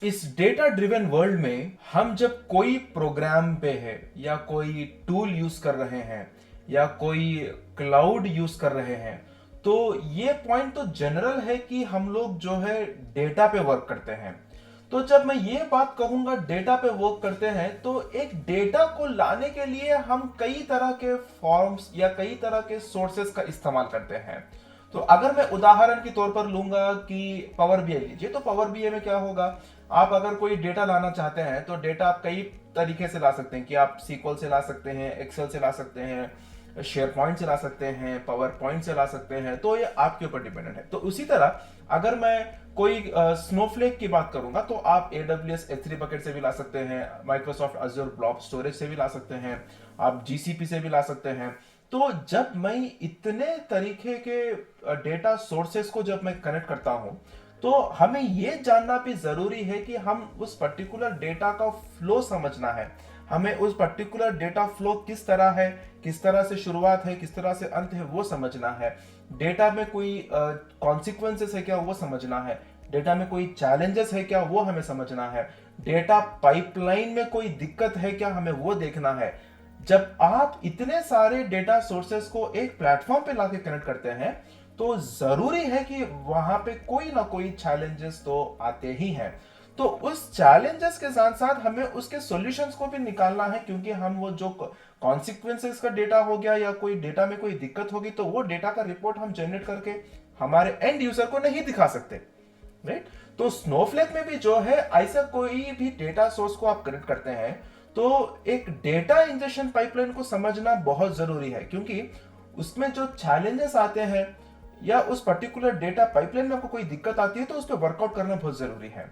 इस data driven world में हम जब कोई प्रोग्राम पे है या कोई टूल यूज कर रहे हैं या कोई क्लाउड यूज कर रहे हैं, तो ये पॉइंट तो जनरल है कि हम लोग जो है डेटा पे वर्क करते हैं। तो जब मैं ये बात कहूंगा डेटा पे वर्क करते हैं, तो एक डेटा को लाने के लिए हम कई तरह के फॉर्म्स या कई तरह के सोर्सेस का इस्तेमाल करते हैं। तो अगर मैं उदाहरण के तौर पर लूंगा कि पावर बीआई लीजिए, तो पावर बीआई में क्या होगा, आप अगर कोई डेटा लाना चाहते हैं तो डेटा आप कई तरीके से ला सकते हैं कि आप सीक्वल से ला सकते हैं, एक्सेल से ला सकते हैं, शेयर पॉइंट से ला सकते हैं, पावर पॉइंट से ला सकते हैं। तो ये आपके ऊपर डिपेंडेंट है। तो उसी तरह अगर मैं कोई स्नोफ्लेक की बात करूंगा, तो आप AWS S3 बकेट से भी ला सकते हैं, माइक्रोसॉफ्ट अज्योर ब्लॉब स्टोरेज से भी ला सकते हैं, आप GCP से भी ला सकते हैं। तो जब मैं इतने तरीके के डेटा सोर्सेस को जब मैं कनेक्ट करता हूं, तो हमें यह जानना भी जरूरी है कि हम उस पर्टिकुलर डेटा का फ्लो समझना है। हमें उस पर्टिकुलर डेटा फ्लो किस तरह है, किस तरह से शुरुआत है, किस तरह से अंत है, वो समझना है। डेटा में कोई कॉन्सिक्वेंसेस है क्या, वो समझना है। डेटा में कोई चैलेंजेस है क्या, वो हमें समझना है। डेटा पाइपलाइन में कोई दिक्कत है क्या, हमें वो देखना है। जब आप इतने सारे डेटा सोर्सेस को एक प्लेटफॉर्म पे लाके कनेक्ट करते हैं, तो जरूरी है कि वहां पे कोई ना कोई चैलेंजेस तो आते ही हैं। तो उस चैलेंजेस के साथ साथ हमें उसके सॉल्यूशंस को भी निकालना है, क्योंकि हम वो जो कॉन्सिक्वेंसेस का डेटा हो गया या कोई डेटा में कोई दिक्कत होगी, तो वो डेटा का रिपोर्ट हम जनरेट करके हमारे एंड यूजर को नहीं दिखा सकते, राइट। तो स्नोफ्लेक में भी जो है, ऐसा कोई भी डेटा सोर्स को आप कनेक्ट करते हैं, तो एक डेटा इंजेक्शन पाइपलाइन को समझना बहुत जरूरी है, क्योंकि उसमें जो चैलेंजेस आते हैं या उस पर्टिकुलर डेटा पाइपलाइन में आपको कोई दिक्कत आती है, तो उस पर वर्कआउट करना बहुत जरूरी है।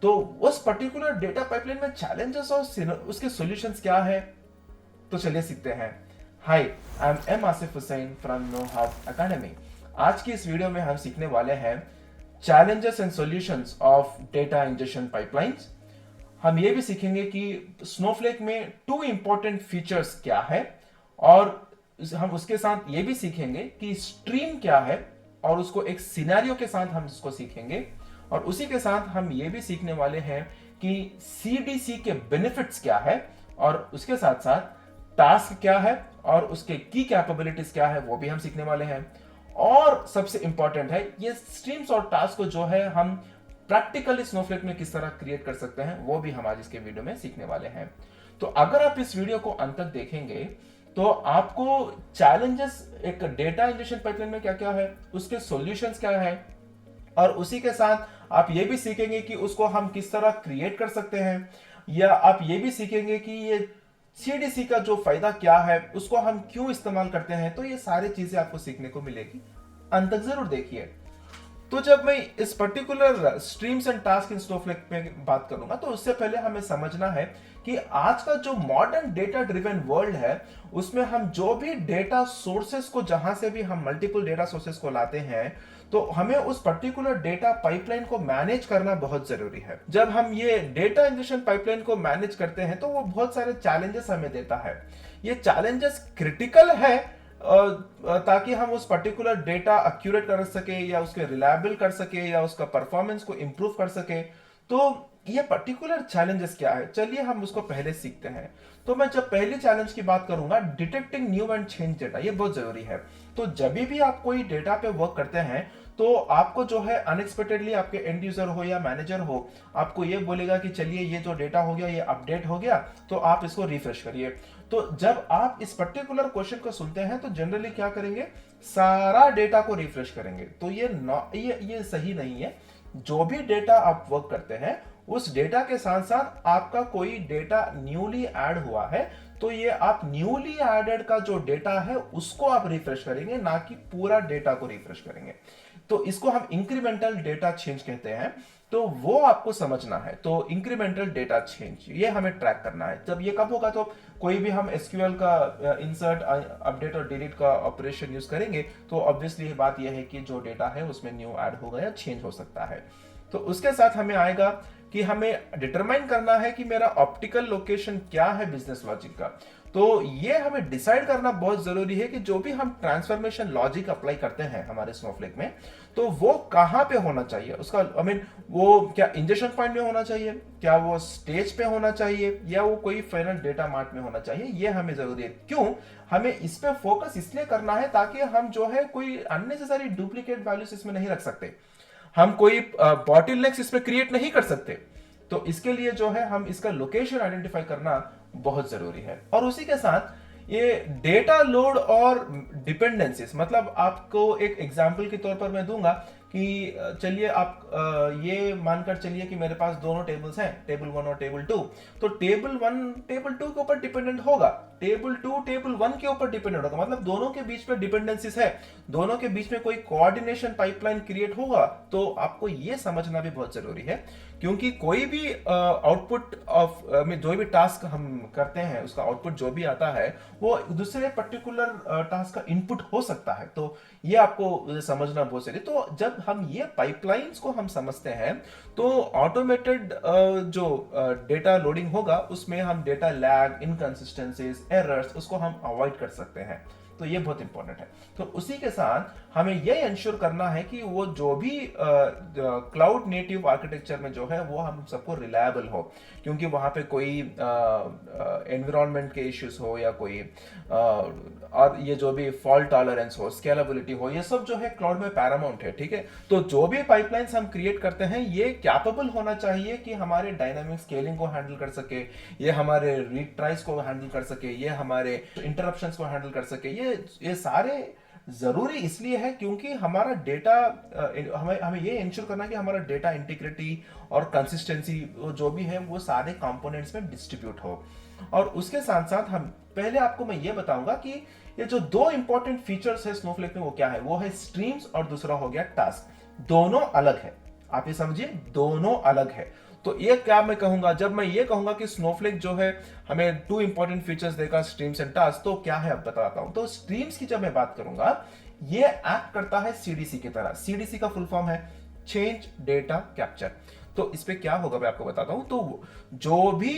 तो उस पर्टिकुलर डेटा पाइपलाइन में चैलेंजेस और उसके सॉल्यूशंस क्या है, तो चलिए सीखते हैं। Hi, I am Asif Hussain from know how academy. आज की इस वीडियो में हम सीखने वाले हैं challenges and solutions of data injection pipelines. हम ये भी सीखेंगे कि स्नोफ्लेक में टू इंपॉर्टेंट फीचर्स क्या है, और हम उसके साथ ये भी सीखेंगे कि स्ट्रीम क्या है, और उसको एक सिनेरियो के साथ हम इसको सीखेंगे। और उसी के साथ हम ये भी सीखने वाले हैं कि CDC के बेनिफिट्स क्या है, और उसके साथ साथ टास्क क्या है और उसके की कैपेबिलिटीज क्या है, वो भी हम सीखने वाले हैं। और सबसे इंपॉर्टेंट है, ये स्ट्रीम्स और टास्क को जो है हम प्रैक्टिकली स्नोफ्लेक में किस तरह क्रिएट कर सकते हैं, वो भी हम आज इसके वीडियो में सीखने वाले हैं। तो अगर आप इस वीडियो को अंत तक देखेंगे, तो आपको चैलेंजेस एक डेटा इंजेक्शन पाइपलाइन में क्या क्या है, उसके सॉल्यूशंस क्या है, और उसी के साथ आप ये भी सीखेंगे कि उसको हम किस तरह क्रिएट कर सकते हैं, या आप ये भी सीखेंगे कि ये CDC का जो फायदा क्या है, उसको हम क्यों इस्तेमाल करते हैं। तो ये सारी चीजें आपको सीखने को मिलेगी, अंत तक जरूर देखिए। तो जब मैं इस particular streams and task in Snowflake में बात करूंगा, तो उससे पहले हमें समझना है कि आज का जो मॉडर्न डेटा ड्रिवन वर्ल्ड है, उसमें हम जो भी डेटा सोर्सेस को, जहां से भी हम मल्टीपल डेटा सोर्सेस को लाते हैं, तो हमें उस पर्टिकुलर डेटा पाइपलाइन को मैनेज करना बहुत जरूरी है। जब हम ये डेटा इंजेक्शन पाइपलाइन को मैनेज करते हैं, तो वो बहुत सारे चैलेंजेस हमें देता है। ये चैलेंजेस क्रिटिकल है, ताकि हम उस पर्टिकुलर डेटा एक्यूरेट कर सके, या उसके रिलायबल कर सके, या उसका परफॉर्मेंस को इंप्रूव कर सके। तो ये पर्टिकुलर चैलेंजेस क्या है, चलिए हम उसको पहले सीखते हैं। तो मैं जब पहली चैलेंज की बात करूंगा, detecting new and change data, ये बहुत जरूरी है। तो जब भी आप कोई डेटा पे वर्क करते हैं, तो आपको जो है अनएक्सपेक्टेडली आपके एंड यूजर हो या मैनेजर हो, आपको ये बोलेगा कि चलिए ये जो डेटा हो गया, ये अपडेट हो गया, तो आप इसको रिफ्रेश करिए। तो जब आप इस पर्टिकुलर क्वेश्चन को सुनते हैं, तो जनरली क्या करेंगे, सारा डेटा को रिफ्रेश करेंगे। तो ये सही नहीं है। जो भी डेटा आप वर्क करते हैं, उस डेटा के साथ साथ आपका कोई डेटा न्यूली ऐड हुआ है, तो ये आप न्यूली एडेड का जो डेटा है उसको आप रिफ्रेश करेंगे, ना कि पूरा डेटा को रिफ्रेश करेंगे। तो इसको हम इंक्रीमेंटल डेटा चेंज कहते हैं। तो वो आपको समझना है। तो इंक्रीमेंटल डेटा चेंज ये हमें ट्रैक करना है। जब ये कब होगा, तो कोई भी हम SQL का इंसर्ट, अपडेट और डिलीट का ऑपरेशन यूज करेंगे, तो ऑब्वियसली बात यह है कि जो डेटा है उसमें न्यू ऐड होगा या चेंज हो सकता है। तो उसके साथ हमें आएगा कि हमें डिटरमाइन करना है कि मेरा ऑप्टिकल लोकेशन क्या है बिजनेस लॉजिक का। तो ये हमें डिसाइड करना बहुत जरूरी है कि जो भी हम ट्रांसफॉर्मेशन लॉजिक अप्लाई करते हैं हमारे स्नोफ्लेक में, तो वो कहाँ पे होना चाहिए उसका, आई मीन वो क्या इंजेक्शन पॉइंट में होना चाहिए, क्या वो स्टेज पे होना चाहिए, या वो कोई फाइनल डेटा मार्ट में होना चाहिए, ये हमें जरूरी है। क्यों हमें इस पे फोकस इसलिए करना है ताकि हम जो है कोई अननेसेसरी डुप्लीकेट वैल्यूज इसमें नहीं रख सकते, हम कोई बॉटलनेक्स इसमें क्रिएट नहीं कर सकते। तो इसके लिए जो है हम इसका लोकेशन आइडेंटिफाई करना बहुत जरूरी है। और उसी के साथ ये डेटा लोड और डिपेंडेंसीज, मतलब आपको एक एग्जांपल के तौर पर मैं दूंगा कि चलिए आप ये मानकर चलिए कि मेरे पास दोनों टेबल्स हैं, टेबल 1 और टेबल 2। तो टेबल 1 टेबल 2 के ऊपर डिपेंडेंट होगा, टेबल 2 टेबल 1 के ऊपर डिपेंडेंट होगा, मतलब दोनों के बीच में डिपेंडेंसीज है, दोनों के बीच में कोई कोऑर्डिनेशन पाइपलाइन क्रिएट होगा। तो आपको ये समझना भी बहुत जरूरी है, क्योंकि कोई भी आउटपुट ऑफ में जो भी टास्क हम करते हैं उसका आउटपुट जो भी आता है वो दूसरे पर्टिकुलर टास्क का इनपुट हो सकता है। तो ये आपको समझना बहुत जरूरी है। तो जब हम ये पाइपलाइंस को हम समझते हैं तो ऑटोमेटेड जो डेटा लोडिंग होगा उसमें हम डेटा लैग, इनकंसिस्टेंसीज, एरर्स उसको हम अवॉइड कर सकते हैं। तो ये बहुत इंपॉर्टेंट है। तो उसी के साथ हमें यह इंश्योर करना है कि वो जो भी क्लाउड नेटिव आर्किटेक्चर में जो है वो हम सबको रिलायबल हो, क्योंकि वहां पे कोई एनवायरमेंट के इश्यूज हो या कोई और ये जो भी फॉल्ट टॉलरेंस हो, स्केलेबिलिटी हो, ये सब जो है क्लाउड में पैरामाउंट है। ठीक है, तो जो भी पाइपलाइंस हम क्रिएट करते हैं ये कैपेबल होना चाहिए कि हमारे डायनामिक स्केलिंग को हैंडल कर सके, ये हमारे रीट्राइज को हैंडल कर सके, ये हमारे इंटरप्शंस को हैंडल कर सके। ये सारे जरूरी इसलिए है क्योंकि हमारा डेटा, हमें हमें ये इंश्योर करना है कि हमारा डेटा इंटीग्रिटी और कंसिस्टेंसी जो भी है वो सारे कंपोनेंट्स में डिस्ट्रीब्यूट हो। और उसके साथ साथ हम पहले आपको मैं ये बताऊंगा कि ये जो दो इंपॉर्टेंट फीचर्स है स्नोफ्लेक में वो क्या है, वो है स्ट्रीम्स और दूसरा हो गया टास्क। दोनों अलग है, आप ये समझिए, दोनों अलग है। तो ये क्या मैं कहूंगा, जब मैं ये कहूंगा कि स्नोफ्लेक जो है हमें टू इंपॉर्टेंट फीचर्स देगा, स्ट्रीम्स एंड टास्क, तो क्या है अब बताता हूं। तो स्ट्रीम्स की जब मैं बात करूंगा, ये एक्ट करता है सीडीसी की तरह। सीडीसी का फुल फॉर्म है चेंज डेटा कैप्चर। तो इस पे क्या होगा मैं आपको बताता हूं। तो जो भी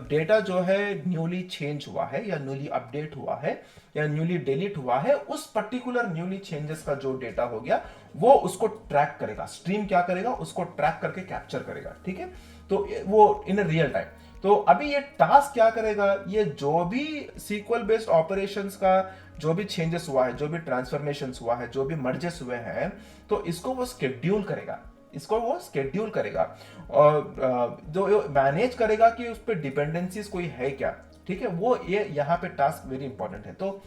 डेटा जो है न्यूली चेंज हुआ है या न्यूली अपडेट हुआ है या न्यूली डिलीट हुआ है, उस पर्टिकुलर न्यूली चेंजेस का जो डेटा हो गया वो उसको ट्रैक करेगा। स्ट्रीम क्या करेगा, उसको ट्रैक करके कैप्चर करेगा। ठीक है, तो वो इन रियल टाइम। तो अभी ये टास्क क्या करेगा, ये जो भी सीक्वल बेस्ड ऑपरेशंस का जो भी चेंजेस हुआ है, जो भी ट्रांसफॉर्मेशंस हुआ है, जो भी मर्जेस हुए हैं, तो इसको वो स्केड्यूल करेगा, इसको वो स्केड्यूल करेगा और जो मैनेज करेगा कि उस पर डिपेंडेंसीज कोई है क्या। ठीक है, वो ये यहाँ पे टास्क वेरी इंपॉर्टेंट है। तो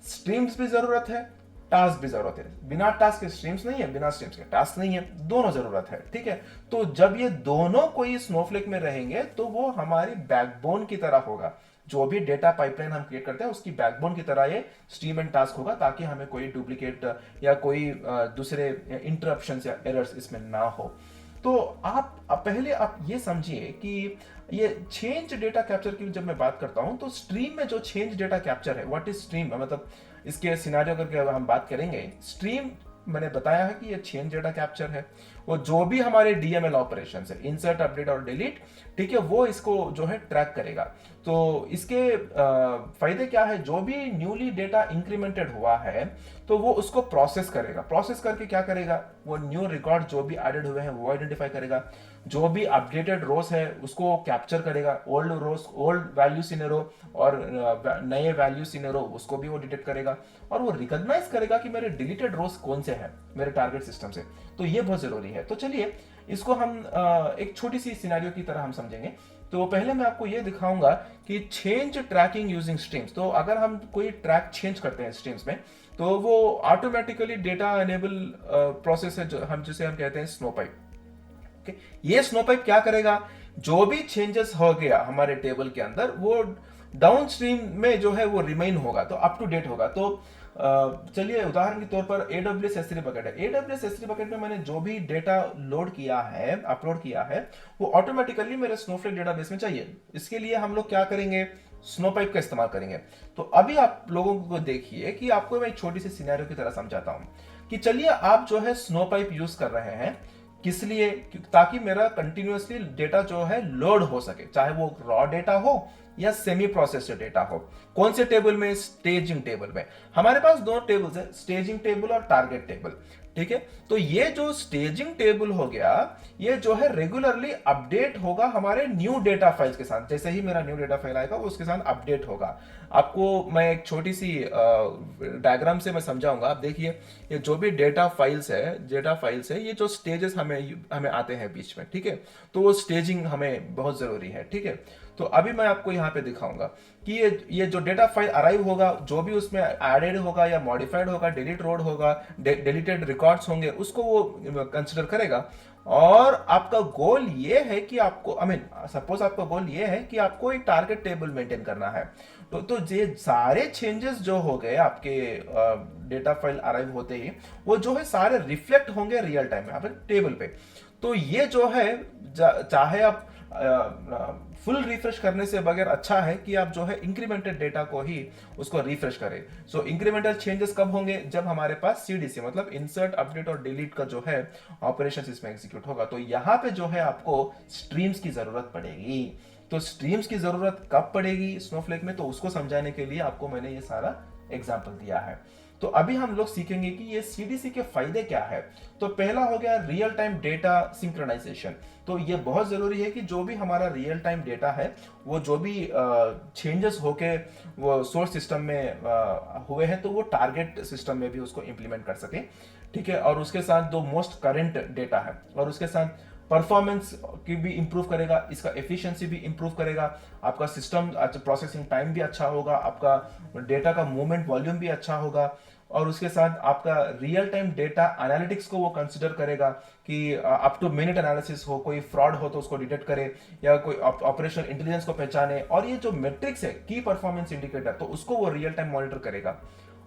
स्ट्रीम्स भी जरूरत है, टास्क भी जरूरत है। बिना टास्क के स्ट्रीम्स नहीं है, बिना स्ट्रीम्स के टास्क नहीं है, दोनों जरूरत है। ठीक है, तो जब ये दोनों कोई स्नोफ्लेक में रहेंगे तो वो हमारी बैकबोन की तरह होगा। जो भी डेटा पाइपलाइन हम क्रिएट करते हैं उसकी बैकबोन की तरह ये स्ट्रीम एंड टास्क होगा, ताकि हमें कोई डुप्लीकेट या कोई दूसरे इंटरप्शंस या एरर्स इसमें ना हो। तो आप पहले आप ये समझिए कि ये चेंज डेटा कैप्चर की जब मैं बात करता हूं तो स्ट्रीम में जो चेंज डेटा कैप्चर है, व्हाट इज स्ट्रीम, मतलब इसके सिनेरियो करके हम बात करेंगे। स्ट्रीम मैंने बताया है कि ये चेंज डेटा कैप्चर है, वो जो भी हमारे डीएमएल ऑपरेशन है, इंसर्ट, अपडेट और डिलीट, ठीक है, वो इसको जो है ट्रैक करेगा। तो इसके फायदे क्या है, जो भी न्यूली डेटा इंक्रीमेंटेड हुआ है तो वो उसको प्रोसेस करेगा। प्रोसेस करके क्या करेगा, वो न्यू रिकॉर्ड जो भी एडेड हुए हैं वो आइडेंटिफाई करेगा, जो भी अपडेटेड रोज है उसको कैप्चर करेगा, ओल्ड रोज, ओल्ड वैल्यू सिनेरो और नए वैल्यू सिनेरो उसको भी वो डिटेक्ट करेगा, और वो रिकॉग्नाइज करेगा कि मेरे डिलीटेड रोज कौन से हैं मेरे टारगेट सिस्टम से। तो ये बहुत जरूरी है। तो चलिए इसको हम एक छोटी सी सिनेरियो की तरह हम समझेंगे। तो पहले मैं आपको ये दिखाऊंगा कि चेंज ट्रैकिंग यूजिंग स्ट्रीम्स। तो अगर हम कोई ट्रैक चेंज करते हैं स्ट्रीम्स में तो वो ऑटोमेटिकली डेटा एनेबल प्रोसेस है, जो हम जिसे हम कहते हैं स्नोपाइप। ये स्नोपाइप क्या करेगा, जो भी चेंजेस हो गया हमारे टेबल के अंदर वो डाउन स्ट्रीम में जो है वो रिमेन होगा, तो अप टू डेट होगा। तो चलिए उदाहरण के तौर पर AWS S3 बकेट है। AWS S3 बकेट में मैंने जो भी डेटा लोड किया है, अपलोड किया है, वो ऑटोमेटिकली मेरे स्नोफ्लेक डेटाबेस में चाहिए। इसके लिए हम लोग क्या करेंगे, स्नोपाइप का इस्तेमाल करेंगे। तो अभी आप लोगों को देखिए कि आपको मैं एक छोटी सी सिनेरियो की तरह समझाता हूं कि चलिए आप जो है स्नोपाइप यूज कर रहे हैं, किस लिए, ताकि मेरा कंटिन्यूअसली डेटा जो है लोड हो सके, चाहे वो रॉ डेटा हो या सेमी प्रोसेस्ड डेटा हो। कौन से टेबल में, स्टेजिंग टेबल में। हमारे पास दो टेबल्स है, स्टेजिंग टेबल और टारगेट टेबल। ठीक है। तो ये जो स्टेजिंग टेबल हो गया, ये जो है रेगुलरली अपडेट होगा हमारे न्यू डेटा फाइल्स के साथ। जैसे ही मेरा न्यू डेटा फाइल आएगा वो उसके साथ अपडेट होगा। आपको मैं एक छोटी सी डायग्राम से मैं समझाऊंगा। आप देखिए, ये जो भी डेटा फाइल्स है, ये जो स्टेजेस हमें हमें आते हैं बीच में, ठीक है। तो वो स्टेजिंग हमें बहुत जरूरी है, ठीक है। तो अभी मैं आपको यहाँ पे दिखाऊंगा कि ये जो डेटा फाइल अराइव होगा, जो भी उसमें एडेड होगा या मॉडिफाइड होगा, डिलीट रोड होगा, डिलीटेड रिकॉर्ड्स होंगे, उसको वो कंसिडर करेगा। और आपका गोल ये है कि आपको सपोज आपका गोल ये है कि आपको एक टारगेट टेबल मेंटेन करना है। तो ये सारे चेंजेस जो हो गए आपके डेटा फाइल अराइव होते ही, वो जो है सारे रिफ्लेक्ट होंगे रियल टाइम में आपके टेबल पे। तो ये जो है, चाहे आप फुल रिफ्रेश करने से बगैर अच्छा है कि आप जो है इंक्रीमेंटेड डेटा को ही उसको रिफ्रेश करें। सो इंक्रीमेंटल चेंजेस कब होंगे? जब हमारे पास सीडीसी मतलब इंसर्ट अपडेट और डिलीट का जो है ऑपरेशन इसमें एग्जीक्यूट होगा। तो यहां पे जो है आपको स्ट्रीम्स की जरूरत पड़ेगी। तो स्ट्रीम्स की जरूरत कब पड़ेगी स्नोफ्लेक में, तो उसको समझाने के लिए आपको मैंने ये सारा एग्जाम्पल दिया है। तो अभी हम लोग सीखेंगे कि ये सीडीसी के फायदे क्या है। तो पहला हो गया रियल टाइम डेटा सिंक्रोनाइजेशन। तो ये बहुत जरूरी है कि जो भी हमारा रियल टाइम डेटा है, वो जो भी चेंजेस होके वो सोर्स सिस्टम में हुए हैं, तो वो टारगेट सिस्टम में भी उसको इंप्लीमेंट कर सके, ठीक है। और उसके साथ जो मोस्ट करंट डेटा है, और उसके साथ परफॉर्मेंस की भी इंप्रूव करेगा, इसका एफिशिएंसी भी इंप्रूव करेगा, आपका सिस्टम प्रोसेसिंग टाइम भी अच्छा होगा, आपका डेटा का मूवमेंट वॉल्यूम भी अच्छा होगा। और उसके साथ आपका रियल टाइम डेटा एनालिटिक्स को वो कंसिडर करेगा कि अप टू मिनट एनालिसिस हो, कोई फ्रॉड हो तो उसको डिटेक्ट करे, या कोई ऑपरेशनल इंटेलिजेंस को पहचाने। और ये जो मेट्रिक्स है, की परफॉर्मेंस इंडिकेटर, तो उसको वो रियल टाइम मॉनिटर करेगा।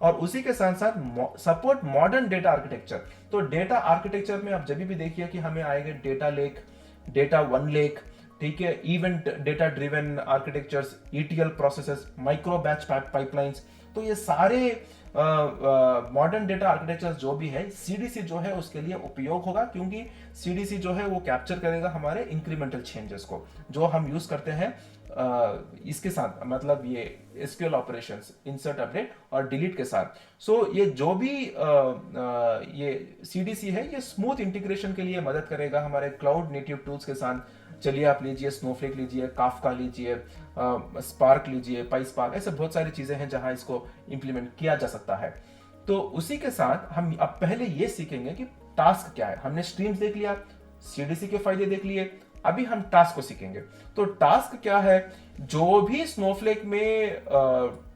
और उसी के साथ साथ सपोर्ट मॉडर्न डेटा आर्किटेक्चर। तो डेटा आर्किटेक्चर में आप जब भी देखिए कि हमें आएगा data lake, data one lake, ठीक है, event data driven architectures, ETL processes, micro batch pipelines. तो ये सारे मॉडर्न डेटा आर्किटेक्चर जो भी है, सीडीसी जो है उसके लिए उपयोग होगा, क्योंकि सीडीसी जो है वो कैप्चर करेगा हमारे इंक्रीमेंटल चेंजेस को जो हम यूज करते हैं इसके साथ, मतलब ये एसक्यूएल ऑपरेशंस, इंसर्ट अपडेट और डिलीट के साथ। सो ये जो भी ये सीडीसी है, ये स्मूथ इंटीग्रेशन के लिए मदद करेगा हमारे क्लाउड नेटिव टूल्स के साथ। चलिए आप लीजिए स्नोफ्लेक लीजिए, काफका लीजिए, स्पार्क लीजिए, पाईस्पार्क, ऐसे बहुत सारी चीजें हैं जहां इसको इंप्लीमेंट किया जा सकता है। तो उसी के साथ हम अब पहले ये सीखेंगे कि टास्क क्या है। हमने स्ट्रीम्स देख लिया, सीडीसी के फायदे देख लिए, अभी हम टास्क को सीखेंगे। तो टास्क क्या है? जो भी स्नोफ्लेक में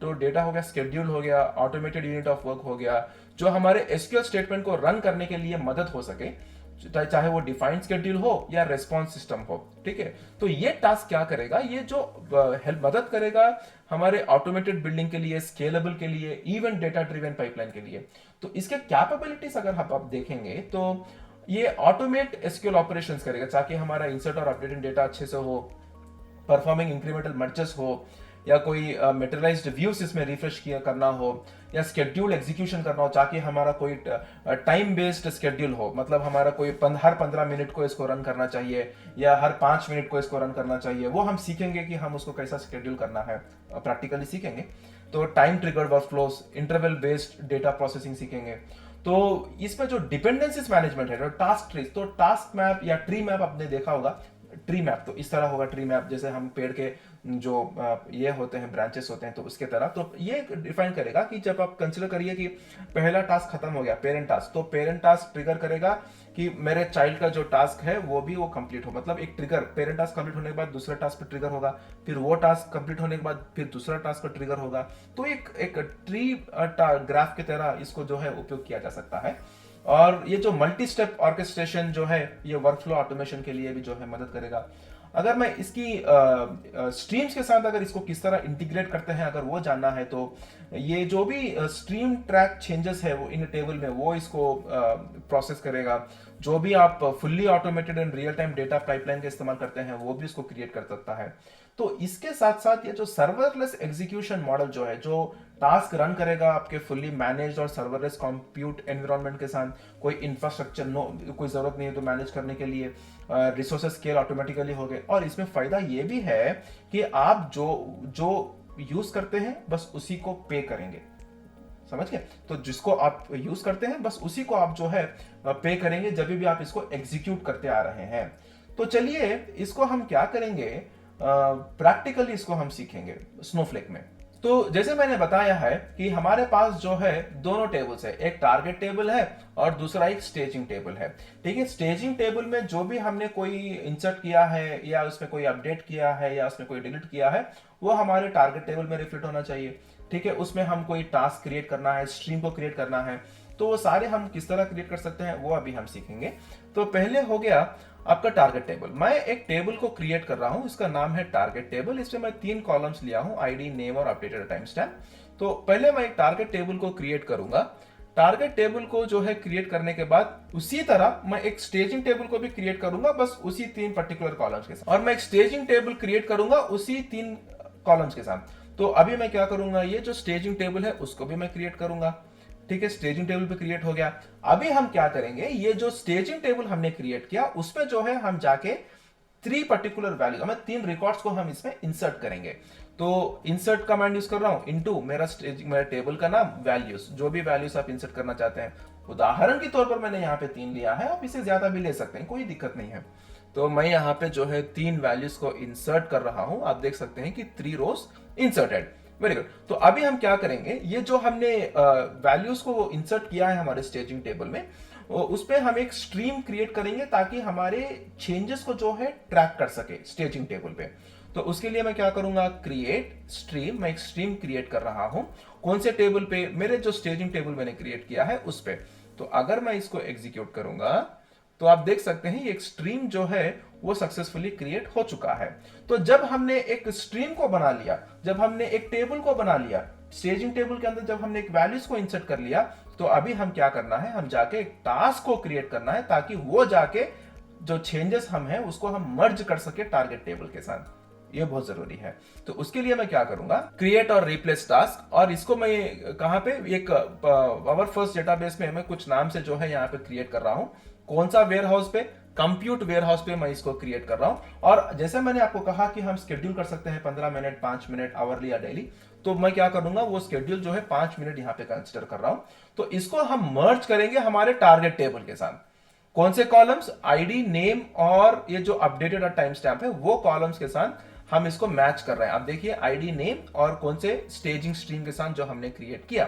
तो डेटा हो गया, शेड्यूल हो गया, ऑटोमेटेड यूनिट ऑफ वर्क हो गया, जो हमारे एसक्यूएल स्टेटमेंट को रन करने के लिए मदद हो सके, चाहे वो डिफाइंड शेड्यूल हो या रेस्पॉन्स सिस्टम हो, ठीक है। तो ये टास्क क्या करेगा? ये जो हेल्प मदद करेगा हमारे ऑटोमेटेड बिल्डिंग के लिए, स्केलेबल के लिए, इवन डेटा ड्रिवन पाइपलाइन के लिए। तो इसके कैपेबिलिटीज अगर आप देखेंगे तो ये ऑटोमेट एसक्यूएल ऑपरेशंस करेगा, ताकि हमारा इंसर्ट और अपडेटेड डेटा अच्छे से हो, परफॉर्मिंग इंक्रीमेंटल मर्जेस हो, या कोई मेटेरियलाइज्ड व्यूज इसमें रिफ्रेश किया करना हो, या स्केड्यूल एग्जीक्यूशन करना हो, ताकि हमारा कोई टाइम बेस्ड स्केड्यूल हो, मतलब हमारा कोई हर 15 मिनट को इसको रन करना चाहिए या हर 5 मिनट को इसको रन करना चाहिए। वो हम सीखेंगे कि हम उसको कैसा स्केड्यूल करना है, प्रैक्टिकली सीखेंगे। तो time triggered workflows, interval based data processing सीखेंगे। तो इसमें जो डिपेंडेंसीज मैनेजमेंट है, जो टास्क ट्रीज, तो टास्क मैप या ट्री मैप आपने देखा होगा। ट्री मैप तो इस तरह होगा, ट्री मैप जैसे हम पेड़ के जो ये होते हैं, ब्रांचेस होते हैं, तो उसके तरह। तो ये डिफाइन करेगा कि जब आप कंसिडर करिए कि पहला टास्क खत्म हो गया, पेरेंट टास्क, तो पेरेंट टास्क ट्रिगर करेगा कि मेरे चाइल्ड का जो टास्क है वो भी वो कंप्लीट हो। मतलब एक ट्रिगर, पेरेंट टास्क कंप्लीट होने के बाद दूसरा टास्क पर ट्रिगर होगा, फिर वो टास्क कंप्लीट होने के बाद फिर दूसरा टास्क पर ट्रिगर होगा। तो एक ट्री ग्राफ की तरह इसको जो है उपयोग किया जा सकता है। और ये जो मल्टी स्टेप ऑर्केस्ट्रेशन जो है, ये वर्कफ्लो ऑटोमेशन के लिए भी जो है मदद करेगा। अगर मैं इसकी स्ट्रीम्स के साथ अगर इसको किस तरह इंटीग्रेट करते हैं अगर वो जानना है, तो ये जो भी स्ट्रीम ट्रैक चेंजेस है वो इन टेबल में वो इसको प्रोसेस करेगा। जो भी आप fully automated and real time data pipeline का इस्तेमाल करते हैं वो भी इसको क्रिएट कर सकता है। तो इसके साथ साथ ये जो सर्वरलेस एग्जीक्यूशन मॉडल जो है, जो टास्क रन करेगा आपके फुल्ली मैनेज्ड और सर्वरलेस कंप्यूट एनवायरनमेंट के साथ, कोई इंफ्रास्ट्रक्चर कोई जरूरत नहीं है तो मैनेज करने के लिए, रिसोर्सेज स्केल ऑटोमेटिकली हो गए। और इसमें फायदा ये भी है कि आप जो यूज करते हैं बस उसी को पे करेंगे। समझ गए? तो जिसको आप यूज करते हैं बस उसी को आप जो है पे करेंगे जब भी आप इसको एग्जीक्यूट करते आ रहे हैं। तो चलिए इसको हम क्या करेंगे, प्रैक्टिकली इसको हम सीखेंगे स्नोफ्लेक में। तो जैसे मैंने बताया है कि हमारे पास जो है दोनों टेबल्स है, एक टारगेट टेबल है और दूसरा एक स्टेजिंग टेबल है। ठीक है, स्टेजिंग टेबल में जो भी हमने कोई इंसर्ट किया है या उसमें कोई अपडेट किया है या उसमें कोई डिलीट किया है वो हमारे टारगेट टेबल में रिफ्लेक्ट होना चाहिए। ठीक है, उसमें हम कोई टास्क क्रिएट करना है, स्ट्रीम को क्रिएट करना है, तो वो सारे हम किस तरह क्रिएट कर सकते हैं वो अभी हम सीखेंगे। तो पहले हो गया आपका टारगेट टेबल। मैं एक टेबल को क्रिएट कर रहा हूं, इसका नाम है टारगेट टेबल। इसमें मैं 3 कॉलम्स लिया हूं, आईडी, नेम और अपडेटेड टाइम स्टैम्प। तो पहले मैं एक टारगेट टेबल को क्रिएट करूंगा। टारगेट टेबल को जो है क्रिएट करने के बाद उसी तरह मैं एक स्टेजिंग टेबल को भी क्रिएट करूंगा, बस उसी 3 पर्टिकुलर कॉलम्स के साथ, और मैं एक स्टेजिंग टेबल क्रिएट करूंगा उसी 3 कॉलम्स के साथ। तो अभी मैं क्या करूंगा, ये जो स्टेजिंग टेबल है उसको भी मैं क्रिएट करूंगा। ठीक है, स्टेजिंग टेबल भी क्रिएट हो गया। अभी हम क्या करेंगे, ये जो स्टेजिंग टेबल हमने क्रिएट किया उसमें जो है हम जाके 3 पर्टिकुलर वैल्यू, हमें 3 रिकॉर्ड्स को हम इसमें इंसर्ट करेंगे। तो इंसर्ट कमांड यूज कर रहा हूं, इनटू मेरा टेबल का नाम, वैल्यूज, जो भी वैल्यूज आप इंसर्ट करना चाहते हैं। उदाहरण के तौर पर मैंने यहाँ पे 3 लिया है, आप इसे ज्यादा भी ले सकते हैं, कोई दिक्कत नहीं है। तो मैं यहाँ पे जो है 3 वैल्यूज को इंसर्ट कर रहा हूं। आप देख सकते हैं कि 3 रोज इंसर्टेड। Very good. तो अभी हम क्या करेंगे, ये जो हमने वैल्यूज को इंसर्ट किया है हमारे स्टेजिंग टेबल में, उस पे हम एक स्ट्रीम क्रिएट करेंगे ताकि हमारे चेंजेस को जो है ट्रैक कर सके स्टेजिंग टेबल पे। तो उसके लिए मैं क्या करूंगा, क्रिएट स्ट्रीम, मैं एक स्ट्रीम क्रिएट कर रहा हूं। कौन से टेबल पे, मेरे जो स्टेजिंग टेबल मैंने क्रिएट किया है उस पे। तो अगर मैं इसको एग्जीक्यूट करूंगा तो आप देख सकते हैं ये एक स्ट्रीम जो है वो सक्सेसफुली क्रिएट हो चुका है। तो जब हमने एक स्ट्रीम को बना लिया, जब हमने एक टेबल को बना लिया, स्टेजिंग टेबल के अंदर जब हमने एक वैल्यूज को इंसर्ट कर लिया, तो अभी हम क्या करना है, हम जाके एक टास्क को क्रिएट करना है ताकि वो जाके जो चेंजेस हम हैं उसको हम मर्ज कर सके टारगेट टेबल के साथ। ये बहुत जरूरी है। तो उसके लिए मैं क्या करूंगा, क्रिएट और रिप्लेस टास्क, और इसको मैं कहां पे, एक पावर फर्स्ट डेटाबेस में मैं कुछ नाम से जो है यहाँ पे क्रिएट कर रहा हूं। कौन सा वेयर हाउस पे, कंप्यूट वेयर हाउस पे मैं इसको क्रिएट कर रहा हूं। और जैसे मैंने आपको कहा कि हम स्केड्यूल कर सकते हैं 15 मिनट, 5 मिनट, आवरली या डेली, तो मैं क्या करूंगा, वो स्केड्यूल जो है 5 मिनट यहाँ पे कंसिडर कर रहा हूं। तो इसको हम मर्ज करेंगे हमारे टारगेट टेबल के साथ। कौन से कॉलम्स, आईडी, नेम और ये जो अपडेटेड टाइम स्टैम्प है वो कॉलम्स के साथ हम इसको मैच कर रहे हैं। आप देखिए आईडी, नेम और कौन से स्टेजिंग स्ट्रीम के साथ जो हमने क्रिएट किया,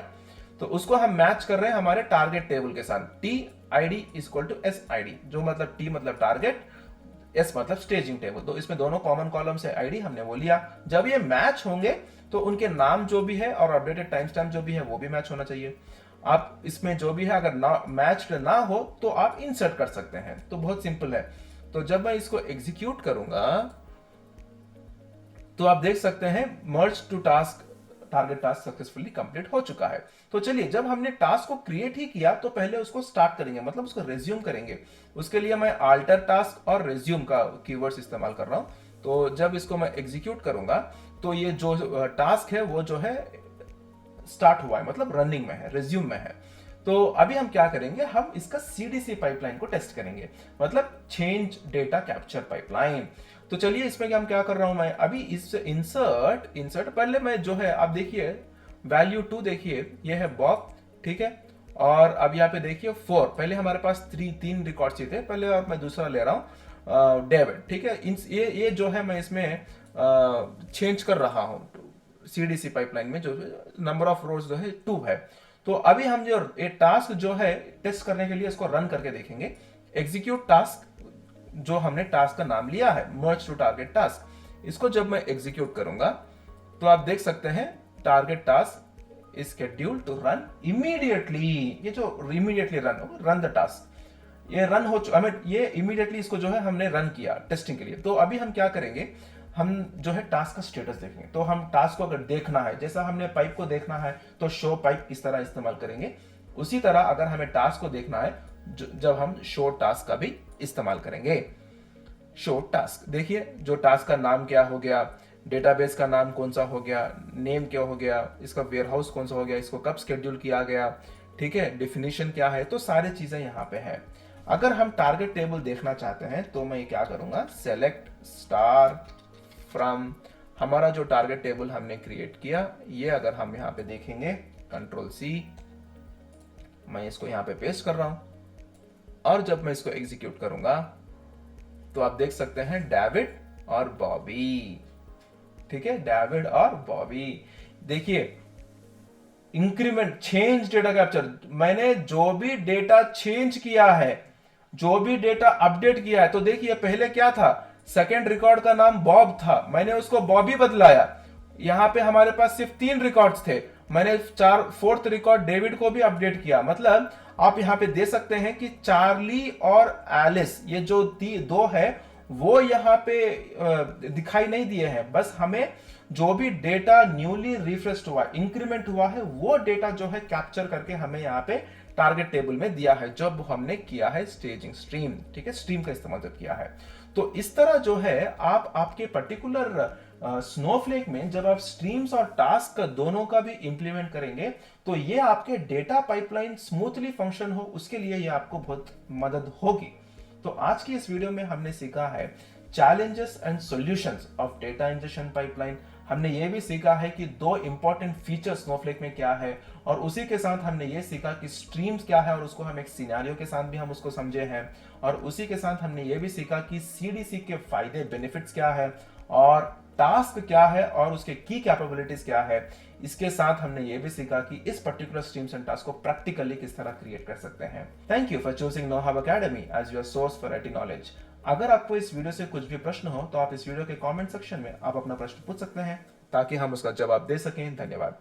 तो उसको हम मैच कर रहे हैं हमारे टारगेट टेबल के साथ। T ID equal to S ID, जो मतलब टी मतलब टारगेट, एस मतलब स्टेजिंग टेबल। तो इसमें दोनों कॉमन कॉलम से आईडी हमने वो लिया। जब ये मैच होंगे तो उनके नाम जो भी है और अपडेटेड टाइम स्टैम्प जो भी है वो भी मैच होना चाहिए। आप इसमें जो भी है अगर ना मैच ना हो तो आप इंसर्ट कर सकते हैं। तो बहुत सिंपल है। तो जब मैं इसको एग्जीक्यूट करूंगा तो आप देख सकते हैं merge to task, target task successfully complete हो चुका है। तो चलिए, जब हमने टास्क को क्रिएट ही किया तो पहले उसको स्टार्ट करेंगे, मतलब उसको रिज्यूम करेंगे। उसके लिए मैं अल्टर टास्क और रिज्यूम का कीवर्ड्स इस्तेमाल कर रहा हूं। तो जब इसको मैं एग्जीक्यूट करूंगा तो ये जो टास्क है वो जो है स्टार्ट हुआ है, मतलब रनिंग में है, रिज्यूम में है। तो अभी हम क्या करेंगे, हम इसका सीडीसी पाइपलाइन को टेस्ट करेंगे, मतलब चेंज डेटा कैप्चर पाइपलाइन। तो चलिए इसमें हम क्या कर रहा हूं, मैं अभी इस इंसर्ट पहले मैं जो है, आप देखिए वैल्यू 2 देखिए, ये है बॉब, ठीक है। और अब यहाँ पे देखिए 4, पहले हमारे पास 3 रिकॉर्ड्स थे पहले, और मैं दूसरा ले रहा हूँ डेविड, ठीक है। ये जो है मैं इसमें चेंज कर रहा हूँ सीडीसी पाइपलाइन में, जो नंबर ऑफ रोज जो है 2 है। तो अभी हम जो ये टास्क जो है टेस्ट करने के लिए इसको रन करके देखेंगे। एग्जीक्यूट टास्क, जो हमने टास्क का नाम लिया है मर्ज टू टारगेट टास्क, इसको जब मैं एग्जीक्यूट करूंगा तो आप देख सकते हैं target task is scheduled to run immediately. ये जो इमीडिएटली रन द टास्क, ये रन हो चुका, हमें ये इमीडिएटली इसको जो है हमने रन किया टेस्टिंग के लिए। तो अभी हम क्या करेंगे, हम जो है टास्क का स्टेटस देखेंगे। तो हम टास्क को अगर देखना है, जैसा हमने पाइप को देखना है तो शो पाइप इस तरह इस्तेमाल करेंगे, उसी तरह अगर हमें टास्क को देखना है जब हम शो टास्क का भी इस्तेमाल करेंगे। शो टास्क देखिए, जो टास्क का नाम क्या हो गया, डेटाबेस का नाम कौन सा हो गया, नेम क्या हो गया, इसका वेयरहाउस कौन सा हो गया, इसको कब शेड्यूल किया गया, ठीक है, डेफिनेशन क्या है, तो सारी चीजें यहाँ पे है। अगर हम टारगेट टेबल देखना चाहते हैं तो मैं क्या करूंगा, सेलेक्ट स्टार फ्रॉम, हमारा जो टारगेट टेबल हमने क्रिएट किया, ये अगर हम यहाँ पे देखेंगे, कंट्रोल सी, मैं इसको यहाँ पे पेस्ट कर रहा हूं और जब मैं इसको एग्जीक्यूट करूंगा तो आप देख सकते हैं डेविड और बॉबी। ठीक है, डेविड और बॉबी। देखिए, इंक्रीमेंट चेंज डेटा कैप्चर, मैंने जो भी डेटा चेंज किया है, जो भी डेटा अपडेट किया है, तो देखिए पहले क्या था, सेकेंड रिकॉर्ड का नाम बॉब था, मैंने उसको बॉबी बदलाया। यहां पे हमारे पास सिर्फ 3 रिकॉर्ड्स थे, मैंने फोर्थ रिकॉर्ड डेविड को भी अपडेट किया। मतलब आप यहां पे दे सकते हैं कि चार्ली और एलिस, ये जो दो है वो यहां पे दिखाई नहीं दिए हैं, बस हमें जो भी डेटा न्यूली रिफ्रेश्ड हुआ, इंक्रीमेंट हुआ है, वो डेटा जो है कैप्चर करके हमें यहाँ पे टारगेट टेबल में दिया है जब हमने किया है स्टेजिंग स्ट्रीम। ठीक है, स्ट्रीम का इस्तेमाल जब किया है। तो इस तरह जो है आप आपके पर्टिकुलर स्नोफ्लेक में जब आप स्ट्रीम्स और टास्क दोनों का भी इंप्लीमेंट करेंगे तो ये आपके डेटा पाइपलाइन स्मूथली फंक्शन हो, उसके लिए ये आपको बहुत मदद होगी। तो आज की इस वीडियो में हमने सीखा है challenges and solutions of data injection pipeline. हमने ये भी सीखा है कि 2 इंपॉर्टेंट फीचर्स स्नोफ्लेक में क्या है, और उसी के साथ हमने ये सीखा कि स्ट्रीम्स क्या है और उसको हम एक सिनेरियो के साथ भी हम उसको समझे हैं, और उसी के साथ हमने ये भी सीखा कि सीडीसी के फायदे बेनिफिट्स क्या है और टास्क क्या है और उसके की कैपेबिलिटीज क्या है। इसके साथ हमने ये भी सीखा कि इस पर्टिकुलर स्ट्रीम्स एंड टास्क को प्रैक्टिकली किस तरह क्रिएट कर सकते हैं। Thank you for choosing knowhow academy as your source for IT knowledge. अगर आपको इस वीडियो से कुछ भी प्रश्न हो तो आप इस वीडियो के कमेंट सेक्शन में आप अपना प्रश्न पूछ सकते हैं ताकि हम उसका जवाब दे सकें। धन्यवाद।